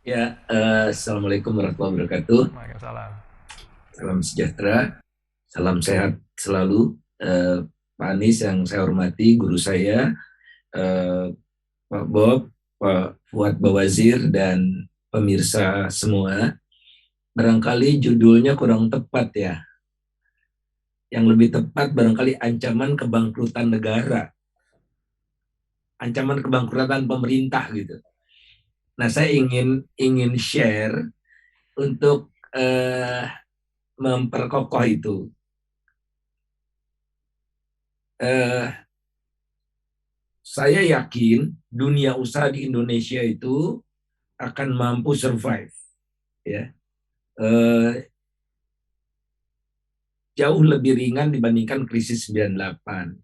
Ya, Assalamualaikum warahmatullahi wabarakatuh. Waalaikumsalam. Salam sejahtera, salam sehat selalu. Pak Anies yang saya hormati, guru saya, eh, Pak Bob, Pak Fuad Bawazir, dan pemirsa semua. Barangkali judulnya kurang tepat ya. Yang lebih tepat barangkali ancaman kebangkrutan negara, ancaman kebangkrutan pemerintah gitu. Nah, saya ingin ingin share untuk memperkokoh itu. Eh, saya yakin dunia usaha di Indonesia itu akan mampu survive, ya. Eh, Jauh lebih ringan dibandingkan krisis 98.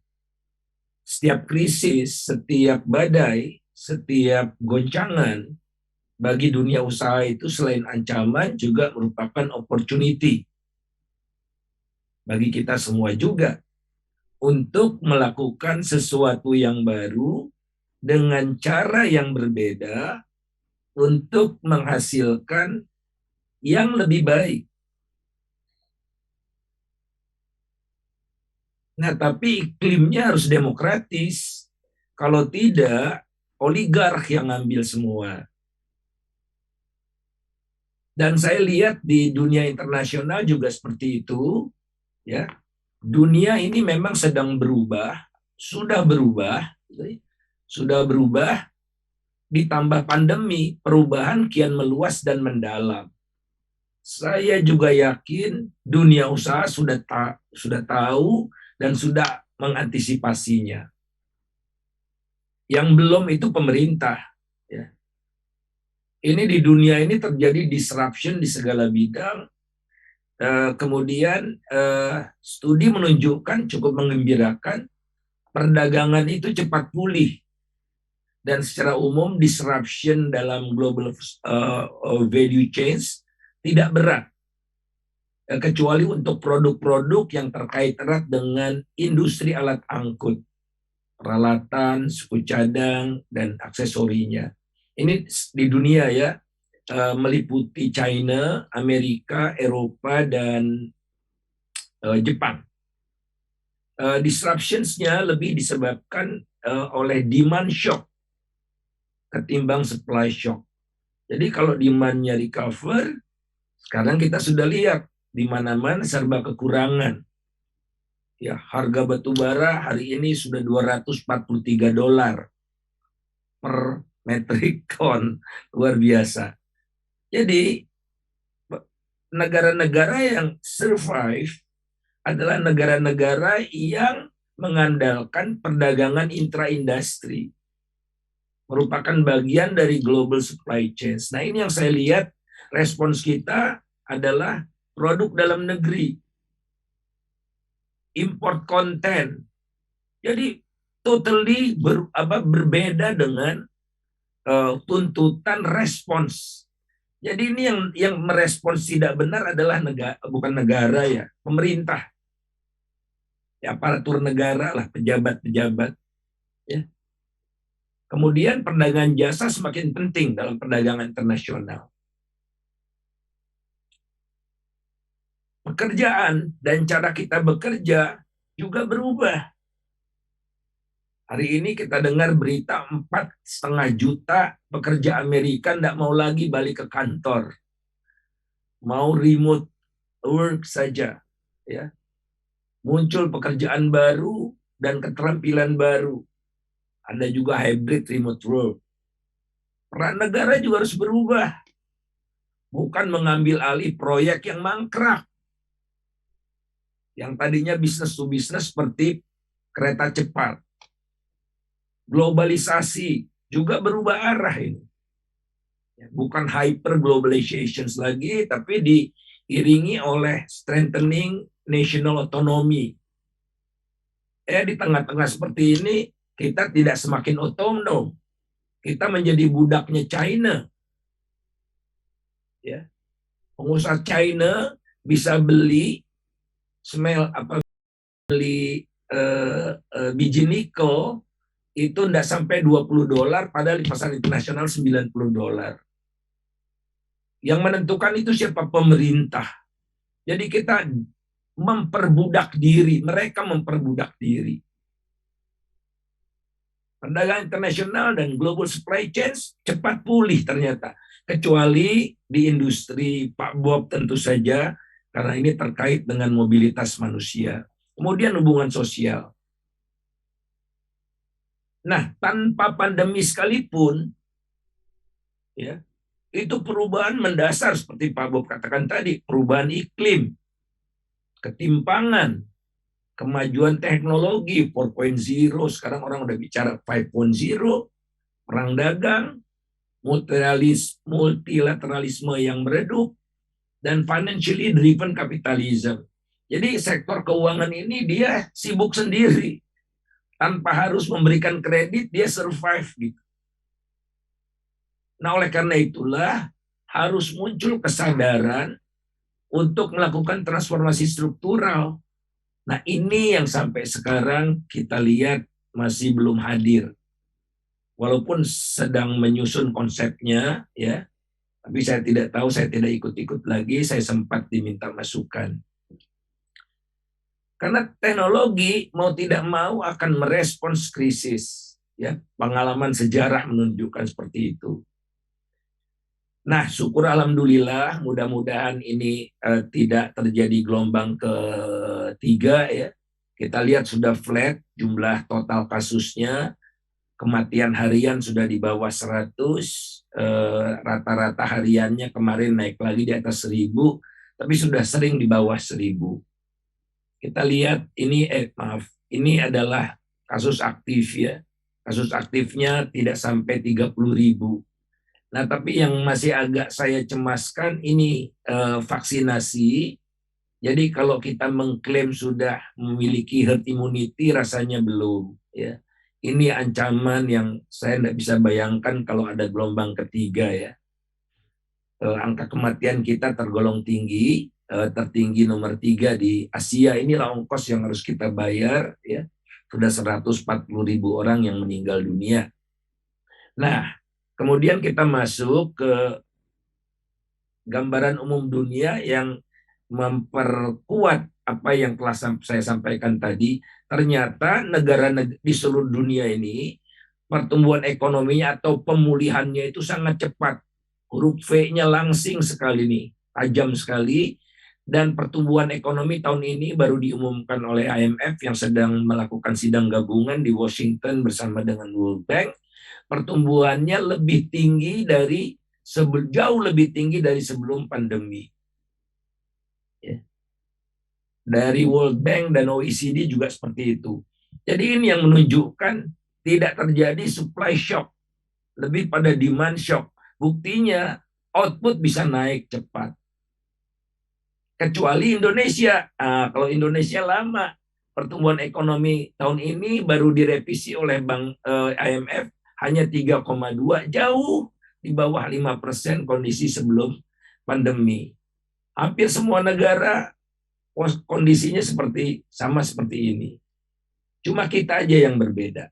Setiap krisis, setiap badai, setiap goncangan bagi dunia usaha itu selain ancaman juga merupakan opportunity bagi kita semua juga untuk melakukan sesuatu yang baru dengan cara yang berbeda untuk menghasilkan yang lebih baik. Nah, tapi iklimnya harus demokratis. Kalau tidak, oligark yang ngambil semua. Dan saya lihat di dunia internasional juga seperti itu, ya. Dunia ini memang sedang berubah, sudah berubah, sudah berubah, ditambah pandemi, perubahan kian meluas dan mendalam. Saya juga yakin dunia usaha sudah tahu dan sudah mengantisipasinya. Yang belum itu pemerintah. Ya. Ini di dunia ini terjadi disruption di segala bidang. Kemudian studi menunjukkan cukup mengembirakan perdagangan itu cepat pulih dan secara umum disruption dalam global value chains tidak berat, kecuali untuk produk-produk yang terkait erat dengan industri alat angkut, peralatan, suku cadang, dan aksesorinya. Ini di dunia ya, meliputi China, Amerika, Eropa, dan Jepang. Disruptions-nya lebih disebabkan oleh demand shock ketimbang supply shock. Jadi kalau demand-nya recover, sekarang kita sudah lihat di mana-mana serba kekurangan. Ya, harga batu bara hari ini sudah $243 per metric ton, luar biasa. Jadi negara-negara yang survive adalah negara-negara yang mengandalkan perdagangan intra-industri, merupakan bagian dari global supply chains. Nah, ini yang saya lihat respons kita adalah produk dalam negeri, import konten. Jadi totally berbeda dengan tuntutan respons. Jadi ini yang merespons tidak benar adalah negara, bukan negara ya, pemerintah, ya aparatur negara lah, pejabat-pejabat. Ya. Kemudian perdagangan jasa semakin penting dalam perdagangan internasional. Pekerjaan dan cara kita bekerja juga berubah. Hari ini kita dengar berita 4,5 juta pekerja Amerika tidak mau lagi balik ke kantor, mau remote work saja. Ya, muncul pekerjaan baru dan keterampilan baru. Ada juga hybrid remote work. Peran negara juga harus berubah, bukan mengambil alih proyek yang mangkrak. Yang tadinya bisnis to bisnis seperti kereta cepat. Globalisasi juga berubah arah ini. Bukan hyper globalization lagi, tapi diiringi oleh strengthening national autonomy. Di tengah-tengah seperti ini, kita tidak semakin otonom. Kita menjadi budaknya China. Ya, pengusaha China bisa beli biji nikel itu tidak sampai $20, padahal di pasar internasional $90. Yang menentukan itu siapa? Pemerintah. Jadi kita memperbudak diri, mereka memperbudak diri. Perdagangan internasional dan global supply chains cepat pulih ternyata. Kecuali di industri, Pak Bob tentu saja, karena ini terkait dengan mobilitas manusia. Kemudian hubungan sosial. Nah, tanpa pandemi sekalipun, ya, itu perubahan mendasar seperti Pak Bob katakan tadi, perubahan iklim, ketimpangan, kemajuan teknologi 4.0, sekarang orang udah bicara 5.0, perang dagang, multilateralisme yang meredup, dan financially driven capitalism. Jadi sektor keuangan ini dia sibuk sendiri. Tanpa harus memberikan kredit, dia survive gitu. Nah, oleh karena itulah harus muncul kesadaran untuk melakukan transformasi struktural. Nah, ini yang sampai sekarang kita lihat masih belum hadir. Walaupun sedang menyusun konsepnya, ya, tapi saya tidak tahu, saya tidak ikut-ikut lagi, saya sempat diminta masukan. Karena teknologi mau tidak mau akan merespons krisis, ya. Pengalaman sejarah menunjukkan seperti itu. Nah, syukur alhamdulillah, mudah-mudahan ini tidak terjadi gelombang ketiga, ya. Kita lihat sudah flat jumlah total kasusnya, kematian harian sudah di bawah 100, rata-rata hariannya kemarin naik lagi di atas 1000, tapi sudah sering di bawah 1000. Kita lihat ini, ini adalah kasus aktif, ya. Kasus aktifnya tidak sampai 30.000. Nah, tapi yang masih agak saya cemaskan ini vaksinasi. Jadi kalau kita mengklaim sudah memiliki herd immunity, rasanya belum, ya. Ini ancaman yang saya tidak bisa bayangkan kalau ada gelombang ketiga, ya. Angka kematian kita tergolong tinggi, tertinggi nomor 3 di Asia. Inilah ongkos yang harus kita bayar, ya. Sudah 140.000 orang yang meninggal dunia. Nah, kemudian kita masuk ke gambaran umum dunia yang memperkuat apa yang telah saya sampaikan tadi. Ternyata negara di seluruh dunia ini pertumbuhan ekonominya atau pemulihannya itu sangat cepat. Huruf V-nya langsing sekali nih, tajam sekali. Dan pertumbuhan ekonomi tahun ini baru diumumkan oleh IMF yang sedang melakukan sidang gabungan di Washington bersama dengan World Bank. Pertumbuhannya lebih tinggi dari jauh lebih tinggi dari sebelum pandemi. Ya. Dari World Bank dan OECD juga seperti itu. Jadi ini yang menunjukkan tidak terjadi supply shock, lebih pada demand shock. Buktinya output bisa naik cepat. Kecuali Indonesia. Kalau Indonesia lama, pertumbuhan ekonomi tahun ini baru direvisi oleh Bank IMF hanya 3,2, jauh di bawah 5% kondisi sebelum pandemi. Hampir semua negara kondisinya sama seperti ini. Cuma kita aja yang berbeda.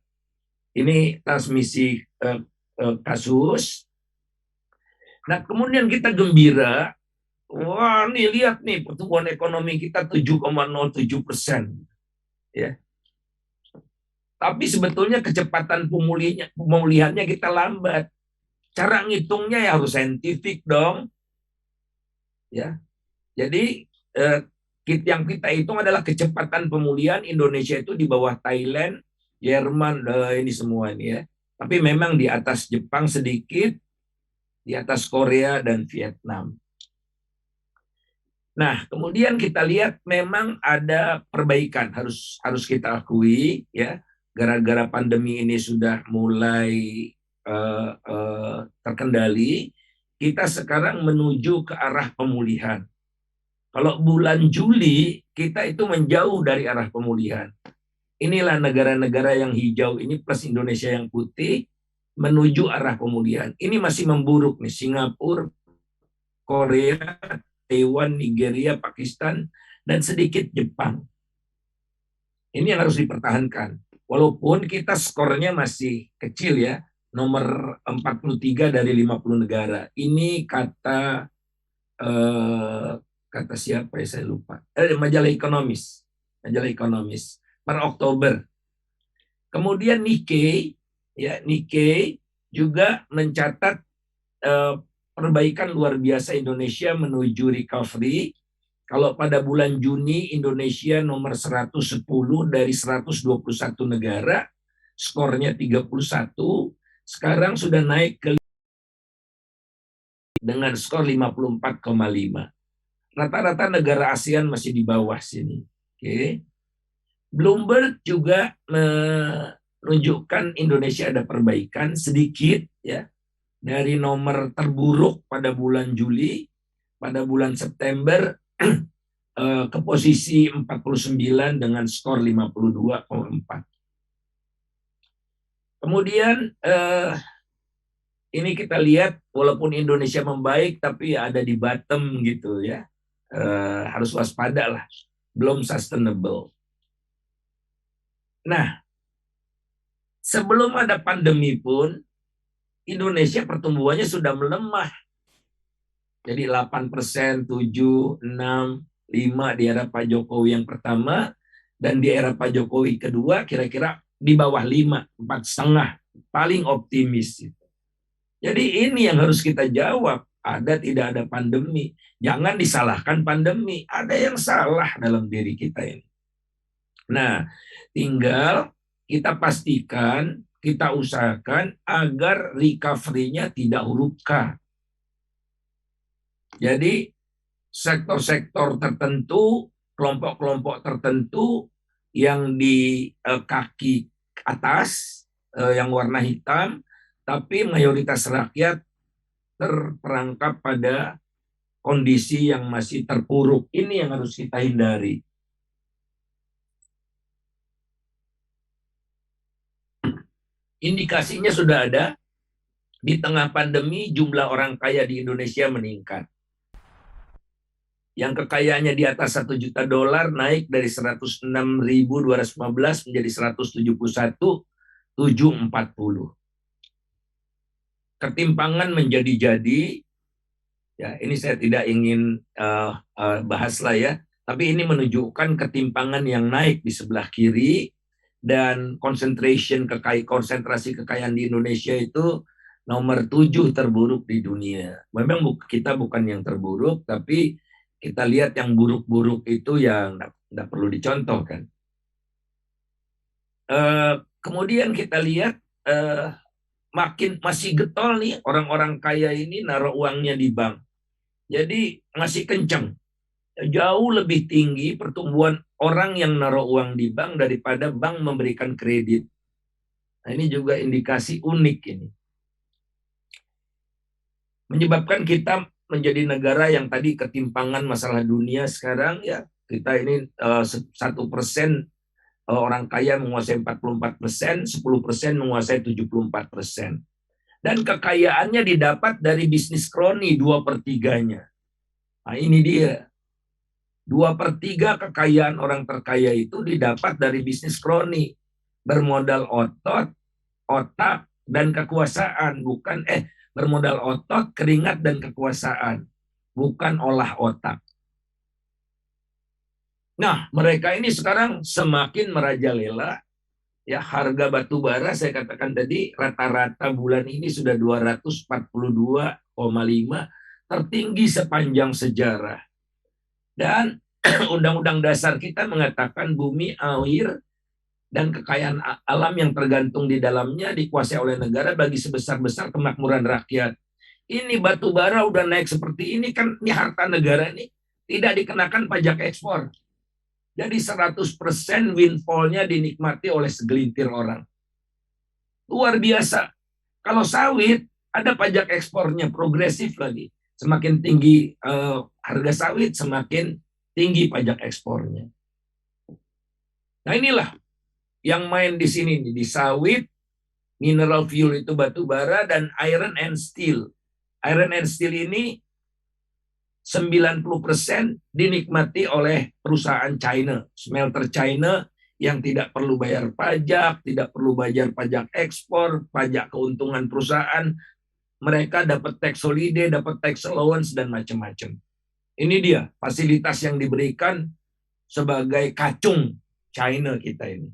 Ini transmisi kasus. Nah, kemudian kita gembira. Wah, nih lihat nih pertumbuhan ekonomi kita 7,07%. Ya. Tapi sebetulnya kecepatan pemulihannya kita lambat. Cara ngitungnya ya harus saintifik dong. Ya. Jadi yang kita hitung adalah kecepatan pemulihan. Indonesia itu di bawah Thailand, Jerman, ini semua ini, ya. Tapi memang di atas Jepang sedikit, di atas Korea dan Vietnam. Nah, kemudian kita lihat memang ada perbaikan, harus kita akui, ya. Gara-gara pandemi ini sudah mulai terkendali, kita sekarang menuju ke arah pemulihan. Kalau bulan Juli, kita itu menjauh dari arah pemulihan. Inilah negara-negara yang hijau ini plus Indonesia yang putih menuju arah pemulihan. Ini masih memburuk nih, Singapura, Korea, Taiwan, Nigeria, Pakistan, dan sedikit Jepang. Ini yang harus dipertahankan. Walaupun kita skornya masih kecil, ya, nomor 43 dari 50 negara. Ini kata kata siapa ya saya lupa. Majalah Majalah Ekonomis per Oktober. Kemudian Nikkei, ya Nikkei juga mencatat perbaikan luar biasa Indonesia menuju recovery. Kalau pada bulan Juni Indonesia nomor 110 dari 121 negara, skornya 31, sekarang sudah naik ke dengan skor 54,5. Rata-rata negara ASEAN masih di bawah sini. Oke. Bloomberg juga menunjukkan Indonesia ada perbaikan sedikit ya. Dari nomor terburuk pada bulan Juli, pada bulan September ke posisi 49 dengan skor 52,4. Kemudian ini kita lihat walaupun Indonesia membaik tapi ada di bottom gitu ya. Harus waspada lah, belum sustainable. Nah, sebelum ada pandemi pun Indonesia pertumbuhannya sudah melemah. Jadi 8%, 7, 6, 5 di era Pak Jokowi yang pertama, dan di era Pak Jokowi kedua kira-kira di bawah 5, 4,5, paling optimis. Jadi ini yang harus kita jawab, ada tidak ada pandemi. Jangan disalahkan pandemi, ada yang salah dalam diri kita ini. Nah, tinggal kita pastikan, kita usahakan agar recovery-nya tidak huruf K. Jadi sektor-sektor tertentu, kelompok-kelompok tertentu yang di kaki atas, yang warna hitam, tapi mayoritas rakyat terperangkap pada kondisi yang masih terpuruk. Ini yang harus kita hindari. Indikasinya sudah ada. Di tengah pandemi, jumlah orang kaya di Indonesia meningkat. Yang kekayaannya di atas $1 juta naik dari 106.215 menjadi 171.740. Ketimpangan menjadi-jadi, ya ini saya tidak ingin bahas lah ya, tapi ini menunjukkan ketimpangan yang naik di sebelah kiri, dan konsentrasi kekayaan di Indonesia itu nomor 7 terburuk di dunia. Memang kita bukan yang terburuk, tapi kita lihat yang buruk-buruk itu yang tidak perlu dicontohkan. Kemudian kita lihat masih getol nih orang-orang kaya ini naruh uangnya di bank. Jadi masih kencang. Jauh lebih tinggi pertumbuhan orang yang naruh uang di bank daripada bank memberikan kredit. Nah, ini juga indikasi unik ini. Menyebabkan kita menjadi negara yang tadi ketimpangan masalah dunia sekarang ya, kita ini 1% orang kaya menguasai 44%, 10% menguasai 74%. Dan kekayaannya didapat dari bisnis kroni 2/3-nya. Nah ini dia. 2/3 kekayaan orang terkaya itu didapat dari bisnis kroni. Bermodal otot, otak, dan kekuasaan. Bermodal otot, keringat, dan kekuasaan. Bukan olah otak. Nah, mereka ini sekarang semakin merajalela. Ya, harga batu bara saya katakan tadi rata-rata bulan ini sudah 242,5, tertinggi sepanjang sejarah. Dan Undang-Undang Dasar kita mengatakan bumi, air, dan kekayaan alam yang tergantung di dalamnya dikuasai oleh negara bagi sebesar-besar kemakmuran rakyat. Ini batu bara udah naik seperti ini kan, ini harta negara ini tidak dikenakan pajak ekspor. Jadi 100% windfall-nya dinikmati oleh segelintir orang. Luar biasa. Kalau sawit, ada pajak ekspornya, progresif lagi. Semakin tinggi harga sawit, semakin tinggi pajak ekspornya. Nah inilah yang main di sini, di sawit, mineral fuel itu batu bara, dan iron and steel. Iron and steel ini 90% dinikmati oleh perusahaan China, smelter China yang tidak perlu bayar pajak, tidak perlu bayar pajak ekspor, pajak keuntungan perusahaan. Mereka dapat tax holiday, dapat tax allowance, dan macam-macam. Ini dia fasilitas yang diberikan sebagai kacung China kita ini.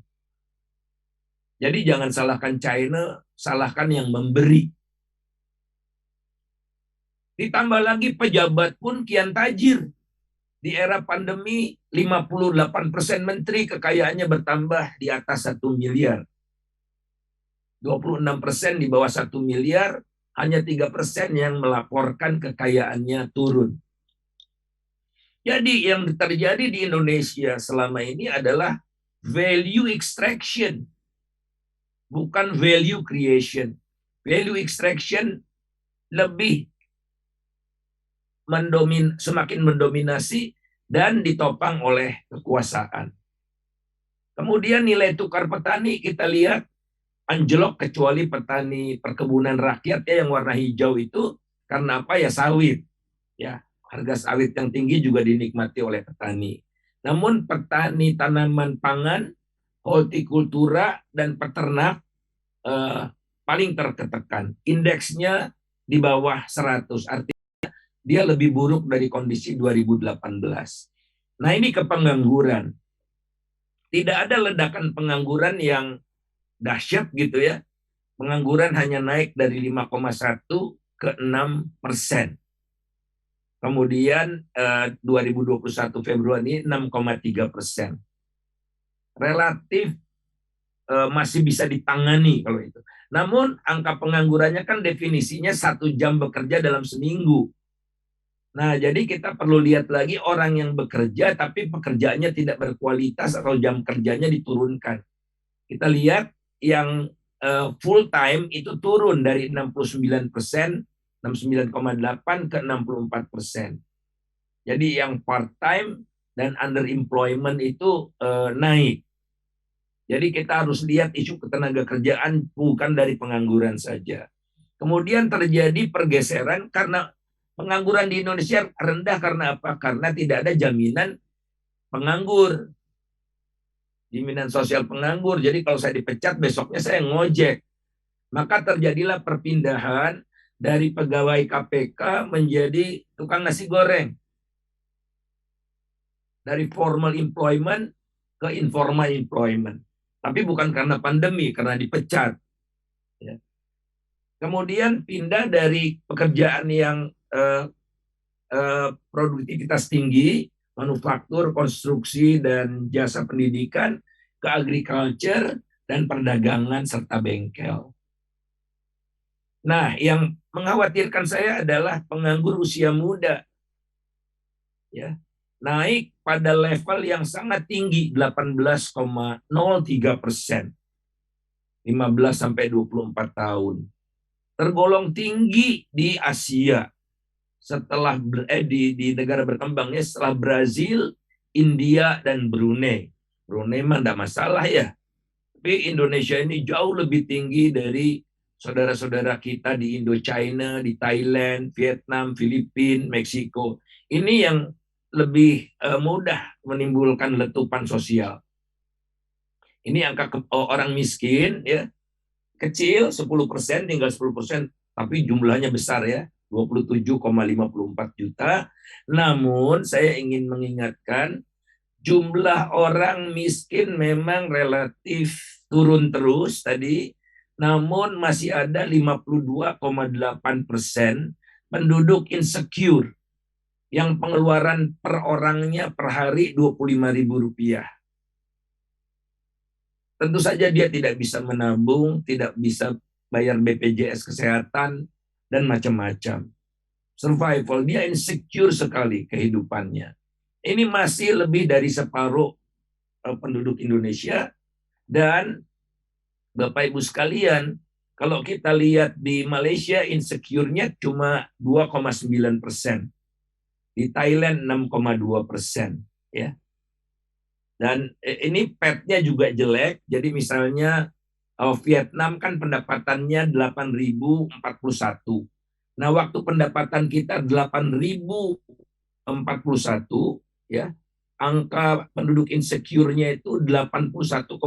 Jadi jangan salahkan China, salahkan yang memberi. Ditambah lagi pejabat pun kian tajir. Di era pandemi, 58% menteri kekayaannya bertambah di atas 1 miliar. 26% di bawah 1 miliar, hanya 3% yang melaporkan kekayaannya turun. Jadi yang terjadi di Indonesia selama ini adalah value extraction, bukan value creation. Value extraction lebih semakin mendominasi dan ditopang oleh kekuasaan. Kemudian nilai tukar petani kita lihat anjlok, kecuali petani perkebunan rakyat ya, yang warna hijau itu karena apa ya, sawit ya. Harga sawit yang tinggi juga dinikmati oleh petani. Namun petani tanaman pangan, hortikultura, dan peternak paling tertekan. Indeksnya di bawah 100, artinya dia lebih buruk dari kondisi 2018. Nah ini kepengangguran. Tidak ada ledakan pengangguran yang dahsyat gitu ya. Pengangguran hanya naik dari 5,1 ke 6%. Kemudian 2021 Februari 6,3%. Relatif masih bisa ditangani kalau itu. Namun angka penganggurannya kan definisinya 1 jam bekerja dalam seminggu. Nah, jadi kita perlu lihat lagi orang yang bekerja tapi pekerjaannya tidak berkualitas atau jam kerjanya diturunkan. Kita lihat yang full time itu turun dari 69%, 69,8 ke 64%. Jadi yang part time dan underemployment itu naik. Jadi kita harus lihat isu ketenaga kerjaan bukan dari pengangguran saja. Kemudian terjadi pergeseran karena pengangguran di Indonesia rendah karena apa? Karena tidak ada jaminan penganggur. Jaminan sosial penganggur. Jadi kalau saya dipecat besoknya saya ngojek. Maka terjadilah perpindahan dari pegawai KPK menjadi tukang nasi goreng. Dari formal employment ke informal employment. Tapi bukan karena pandemi, karena dipecat. Ya. Kemudian pindah dari pekerjaan yang produktivitas tinggi, manufaktur, konstruksi, dan jasa pendidikan, ke agriculture, dan perdagangan, serta bengkel. Nah, yang mengkhawatirkan saya adalah penganggur usia muda. Ya, naik pada level yang sangat tinggi, 18,03%. 15 sampai 24 tahun. Tergolong tinggi di Asia. Setelah di negara berkembangnya setelah Brazil, India, dan Brunei. Brunei mah enggak masalah ya. Tapi Indonesia ini jauh lebih tinggi dari saudara-saudara kita di Indochina, di Thailand, Vietnam, Filipina, Meksiko. Ini yang lebih mudah menimbulkan letupan sosial. Ini angka orang miskin ya, kecil 10%, tinggal 10%, tapi jumlahnya besar ya, 27,54 juta. Namun saya ingin mengingatkan, jumlah orang miskin memang relatif turun terus tadi, namun masih ada 52,8% penduduk insecure yang pengeluaran per orangnya per hari Rp25.000. Tentu saja dia tidak bisa menabung, tidak bisa bayar BPJS kesehatan, dan macam-macam. Survival, dia insecure sekali kehidupannya. Ini masih lebih dari separuh penduduk Indonesia. Dan Bapak Ibu sekalian, kalau kita lihat di Malaysia, insecure-nya cuma 2,9%. Di Thailand 6,2%. Ya. Dan ini PET-nya juga jelek. Jadi misalnya Vietnam kan pendapatannya 8.041. Nah, waktu pendapatan kita 8.041, ya, angka penduduk insecure-nya itu 81,9%.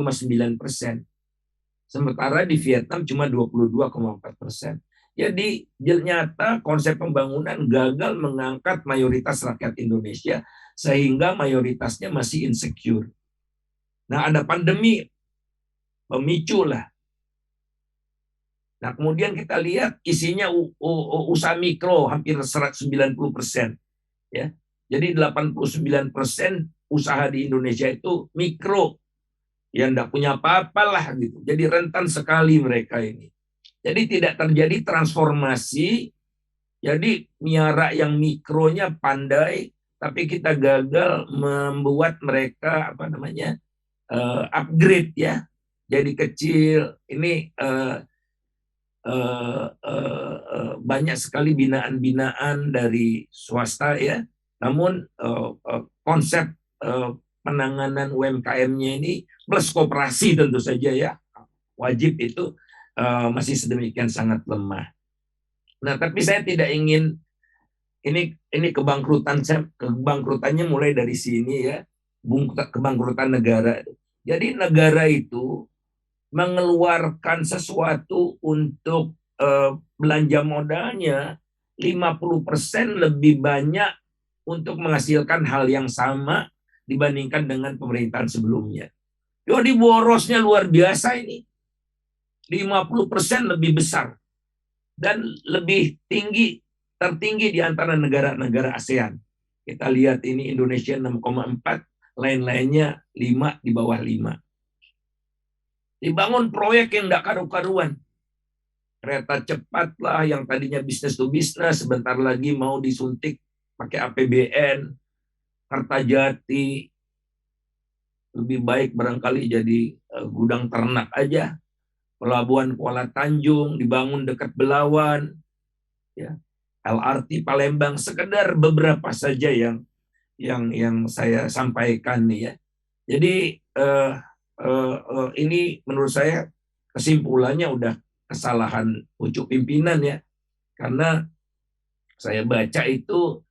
Sementara di Vietnam cuma 22,4%. Jadi ternyata konsep pembangunan gagal mengangkat mayoritas rakyat Indonesia sehingga mayoritasnya masih insecure. Nah, ada pandemi pemicu lah. Nah, kemudian kita lihat isinya usaha mikro hampir 190%. Ya. Jadi 89% usaha di Indonesia itu mikro. Yang enggak punya apa-apa lah gitu. Jadi rentan sekali mereka ini. Jadi tidak terjadi transformasi. Jadi miara yang mikronya pandai, tapi kita gagal membuat mereka upgrade ya. Jadi kecil. Ini banyak sekali binaan-binaan dari swasta ya. Namun konsep penanganan UMKM-nya ini plus koperasi tentu saja ya wajib itu masih sedemikian sangat lemah. Nah, tapi saya tidak ingin ini kebangkrutannya mulai dari sini ya, kebangkrutan negara. Jadi negara itu mengeluarkan sesuatu untuk belanja modalnya 50% lebih banyak untuk menghasilkan hal yang sama dibandingkan dengan pemerintahan sebelumnya. Jadi borosnya luar biasa ini. 50% lebih besar dan lebih tertinggi di antara negara-negara ASEAN. Kita lihat ini Indonesia 6,4, lain-lainnya 5 di bawah 5. Dibangun proyek yang enggak karu-karuan. Kereta cepat lah yang tadinya bisnis to bisnis sebentar lagi mau disuntik pakai APBN. Kertajati lebih baik barangkali jadi gudang ternak aja. Pelabuhan Kuala Tanjung dibangun dekat Belawan, ya. LRT Palembang, sekedar beberapa saja yang saya sampaikan nih ya. Jadi ini menurut saya kesimpulannya udah kesalahan pucuk pimpinan ya, karena saya baca itu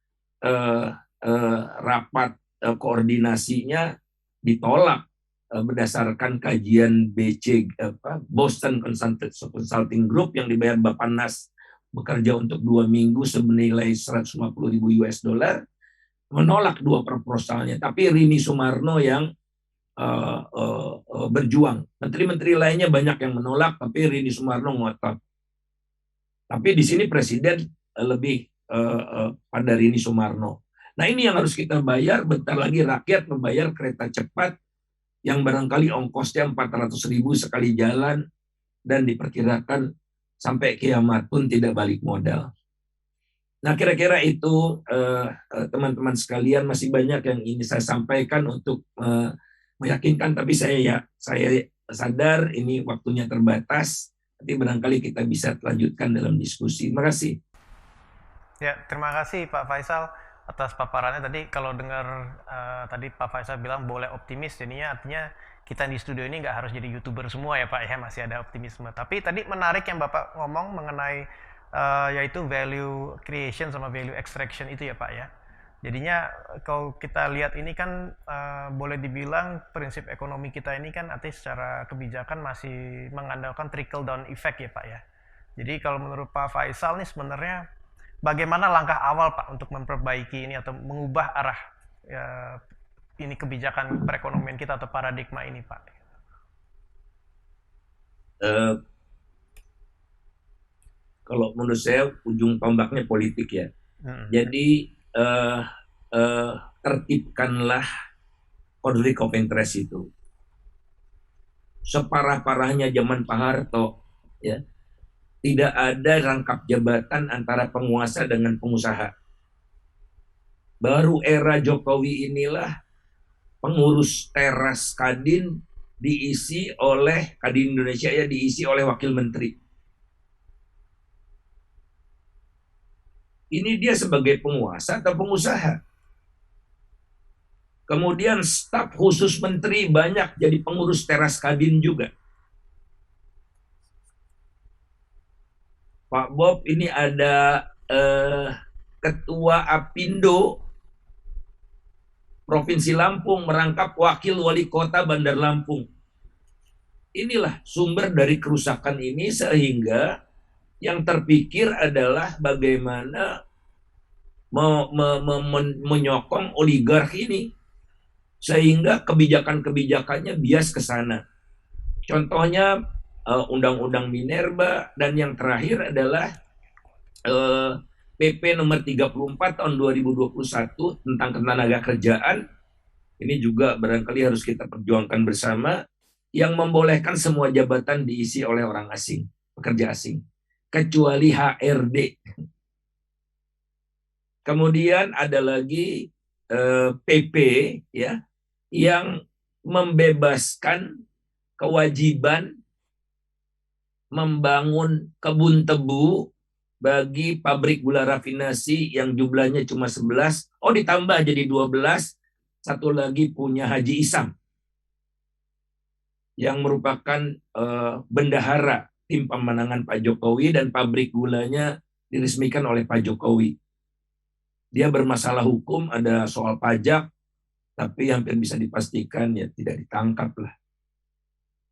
rapat koordinasinya ditolak berdasarkan kajian Boston Consulting Group yang dibayar Bappenas bekerja untuk 2 minggu senilai 150.000 US dollar, menolak 2 proposalnya. Tapi Rini Sumarno yang berjuang. Menteri-menteri lainnya banyak yang menolak, tapi Rini Sumarno ngotot. Tapi di sini Presiden lebih pada Rini Sumarno. Nah, ini yang harus kita bayar. Bentar lagi rakyat membayar kereta cepat yang barangkali ongkosnya 400.000 sekali jalan dan diperkirakan sampai kiamat pun tidak balik modal. Nah, kira-kira itu teman-teman sekalian, masih banyak yang ingin saya sampaikan untuk meyakinkan, tapi saya sadar ini waktunya terbatas. Nanti barangkali kita bisa lanjutkan dalam diskusi. Terima kasih. Ya, terima kasih Pak Faisal atas paparannya tadi. Kalau dengar tadi Pak Faisal bilang boleh optimis, jadinya artinya kita di studio ini nggak harus jadi YouTuber semua ya Pak ya, masih ada optimisme. Tapi tadi menarik yang Bapak ngomong mengenai yaitu value creation sama value extraction itu ya Pak ya. Jadinya kalau kita lihat ini kan boleh dibilang prinsip ekonomi kita ini kan artinya secara kebijakan masih mengandalkan trickle down effect ya Pak ya. Jadi kalau menurut Pak Faisal nih sebenarnya bagaimana langkah awal Pak untuk memperbaiki ini atau mengubah arah ini kebijakan perekonomian kita atau paradigma ini Pak? Kalau menurut saya ujung tombaknya politik ya. Jadi tertibkanlah konflik of interest itu. Separah-parahnya zaman Pak Harto ya. Tidak ada rangkap jabatan antara penguasa dengan pengusaha. Baru era Jokowi inilah pengurus teras Kadin diisi oleh Kadin Indonesia ya, diisi oleh wakil menteri. Ini dia sebagai penguasa atau pengusaha. Kemudian staf khusus menteri banyak jadi pengurus teras Kadin juga. Pak Bob ini ada ketua Apindo Provinsi Lampung merangkap wakil wali kota Bandar Lampung. Inilah sumber dari kerusakan ini, sehingga Yang terpikir adalah bagaimana menyokong oligark ini sehingga kebijakan-kebijakannya bias ke sana. Contohnya Undang-Undang Minerba, dan yang terakhir adalah PP nomor 34 tahun 2021 tentang ketenaga kerjaan. Ini juga barangkali harus kita perjuangkan bersama, yang membolehkan semua jabatan diisi oleh orang asing, pekerja asing, kecuali HRD. Kemudian ada lagi PP ya, yang membebaskan kewajiban membangun kebun tebu bagi pabrik gula rafinasi yang jumlahnya cuma 11, ditambah jadi 12, satu lagi punya Haji Isam yang merupakan bendahara tim pemenangan Pak Jokowi, dan pabrik gulanya diresmikan oleh Pak Jokowi. Dia bermasalah hukum, ada soal pajak, tapi hampir bisa dipastikan ya tidak ditangkap lah.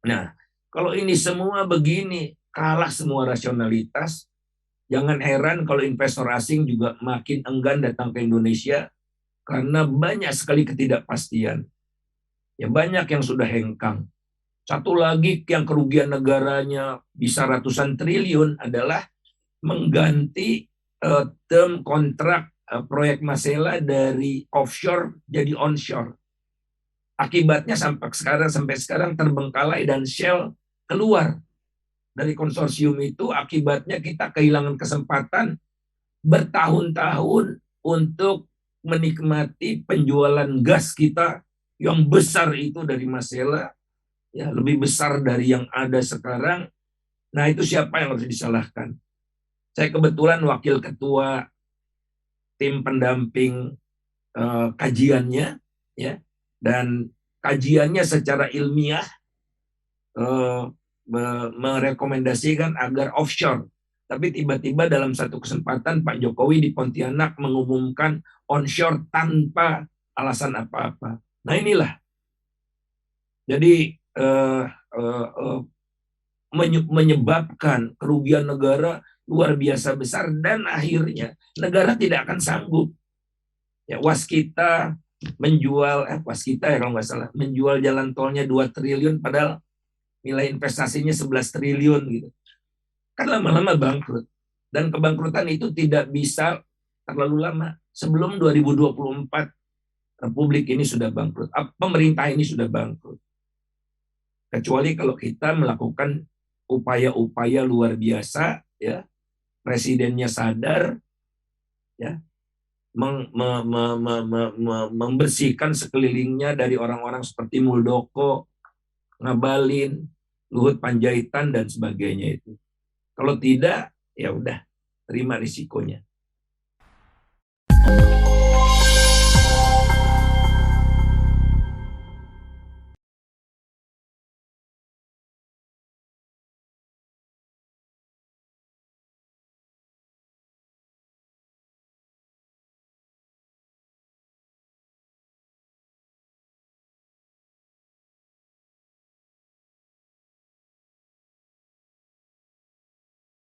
Nah, kalau ini semua begini, kalah semua rasionalitas, jangan heran kalau investor asing juga makin enggan datang ke Indonesia karena banyak sekali ketidakpastian. Ya banyak yang sudah hengkang. Satu lagi yang kerugian negaranya bisa ratusan triliun adalah mengganti term kontrak proyek Masela dari offshore jadi onshore. Akibatnya sampai sekarang terbengkalai dan Shell keluar dari konsorsium itu. Akibatnya kita kehilangan kesempatan bertahun-tahun untuk menikmati penjualan gas kita yang besar itu dari Masela, ya lebih besar dari yang ada sekarang. Nah, itu siapa yang harus disalahkan? Saya kebetulan wakil ketua tim pendamping kajiannya, ya, dan kajiannya secara ilmiah merekomendasikan agar offshore. Tapi tiba-tiba dalam satu kesempatan Pak Jokowi di Pontianak mengumumkan onshore tanpa alasan apa-apa. Nah inilah. Jadi menyebabkan kerugian negara luar biasa besar, dan akhirnya negara tidak akan sanggup. Ya, Waskita menjual Waskita ya kalau nggak salah, menjual jalan tolnya 2 triliun padahal nilai investasinya 11 triliun gitu. Kan lama-lama bangkrut. Dan kebangkrutan itu tidak bisa terlalu lama. Sebelum 2024 Republik ini sudah bangkrut. Pemerintah ini sudah bangkrut. Kecuali kalau kita melakukan upaya-upaya luar biasa, ya, presidennya sadar, ya, membersihkan sekelilingnya dari orang-orang seperti Muldoko, Ngabalin, Luhut Panjaitan dan sebagainya itu. Kalau tidak, ya udah terima risikonya.